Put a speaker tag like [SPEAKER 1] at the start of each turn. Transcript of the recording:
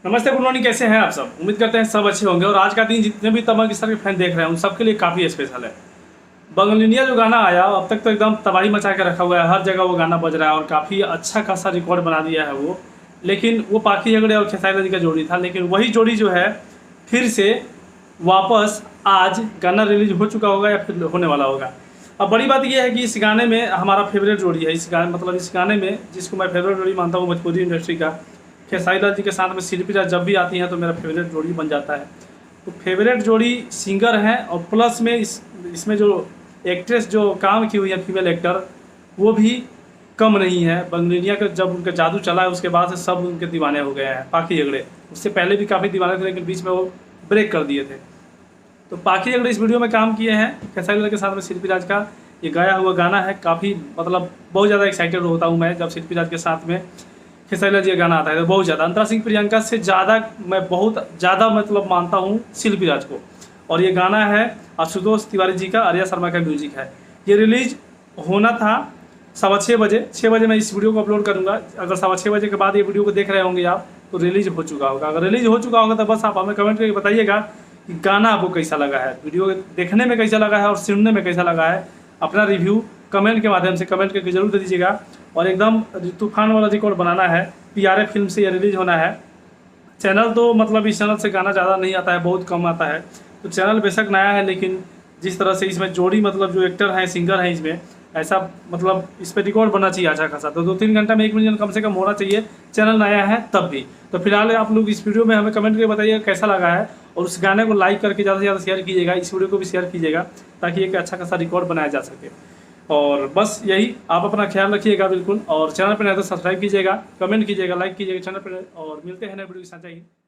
[SPEAKER 1] नमस्ते, good morning. कैसे हैं आप सब? उम्मीद करते हैं सब अच्छे होंगे। और आज का दिन जितने भी तमाम किस्म के फैन देख रहे हैं उन सबके लिए काफ़ी स्पेशल है। बंगलिनिया जो गाना आया अब तक तो एकदम तबाही मचा के रखा हुआ है, हर जगह वो गाना बज रहा है और काफ़ी अच्छा खासा रिकॉर्ड बना दिया है वो। लेकिन वो पाखी झगड़े और खेसारी लाल जी का जोड़ी था, लेकिन वही जोड़ी जो है फिर से वापस आज गाना रिलीज हो चुका होगा या फिर होने वाला होगा। अब बड़ी बात यह है कि इस गाने में हमारा फेवरेट जोड़ी है। इस गाने में जिसको मैं फेवरेट जोड़ी मानता हूँ भोजपुरी इंडस्ट्री का, खेसारी लाल जी के साथ में शिल्पी राज जब भी आती हैं तो मेरा फेवरेट जोड़ी बन जाता है। तो फेवरेट जोड़ी सिंगर हैं और प्लस में इसमें जो एक्ट्रेस जो काम की हुई है फीमेल एक्टर, वो भी कम नहीं है। बंगलिनिया का जब उनका जादू चला है उसके बाद से सब उनके दीवाने हो गए हैं। पाखी झगड़े उससे पहले भी काफ़ी दीवाने थे, लेकिन बीच में वो ब्रेक कर दिए थे। तो पाखी झगड़े इस वीडियो में काम किए हैं खेसारी लाल के साथ में शिल्पी राज का ये गाया हुआ गाना है। काफ़ी बहुत ज़्यादा एक्साइटेड होता हूँ मैं जब शिल्पी राज के साथ में खेसारी लाल जी का गाना आता है तो बहुत ज़्यादा। अंतरा सिंह प्रियंका से ज़्यादा मैं बहुत ज़्यादा मानता हूँ शिल्पी राज को। और ये गाना है आशुतोष तिवारी जी का, आर्या शर्मा का म्यूजिक है। ये रिलीज होना था 6:15 बजे। 6 बजे मैं इस वीडियो को अपलोड करूँगा। अगर 6:15 बजे के बाद ये वीडियो को देख रहे होंगे आप तो रिलीज हो चुका होगा। अगर रिलीज हो चुका होगा तो बस आप हमें कमेंट करके बताइएगा कि गाना आपको कैसा लगा है, वीडियो देखने में कैसा लगा है और सुनने में कैसा लगा है। अपना रिव्यू कमेंट के माध्यम से कमेंट करके जरूर दे दीजिएगा। और एकदम तूफान वाला रिकॉर्ड बनाना है। PRA फिल्म से ये रिलीज होना है। चैनल तो इस चैनल से गाना ज़्यादा नहीं आता है, बहुत कम आता है। तो चैनल बेशक नया है, लेकिन जिस तरह से इसमें जोड़ी जो एक्टर हैं सिंगर हैं इसमें ऐसा इस पर रिकॉर्ड बनना चाहिए अच्छा खासा। तो 2-3 घंटा में 1 मिलियन कम से कम होना चाहिए। चैनल नया है तब भी। तो फिलहाल आप लोग इस वीडियो में हमें कमेंट करके बताइएगा कैसा लगा है। और उस गाने को लाइक करके ज़्यादा से ज़्यादा शेयर कीजिएगा। इस वीडियो को भी शेयर कीजिएगा ताकि एक अच्छा खासा रिकॉर्ड बनाया जा सके। और बस यही, आप अपना ख्याल रखिएगा बिल्कुल। और चैनल पर नए तो सब्सक्राइब कीजिएगा, कमेंट कीजिएगा, लाइक कीजिएगा चैनल पर। और मिलते हैं नए वीडियो के साथ।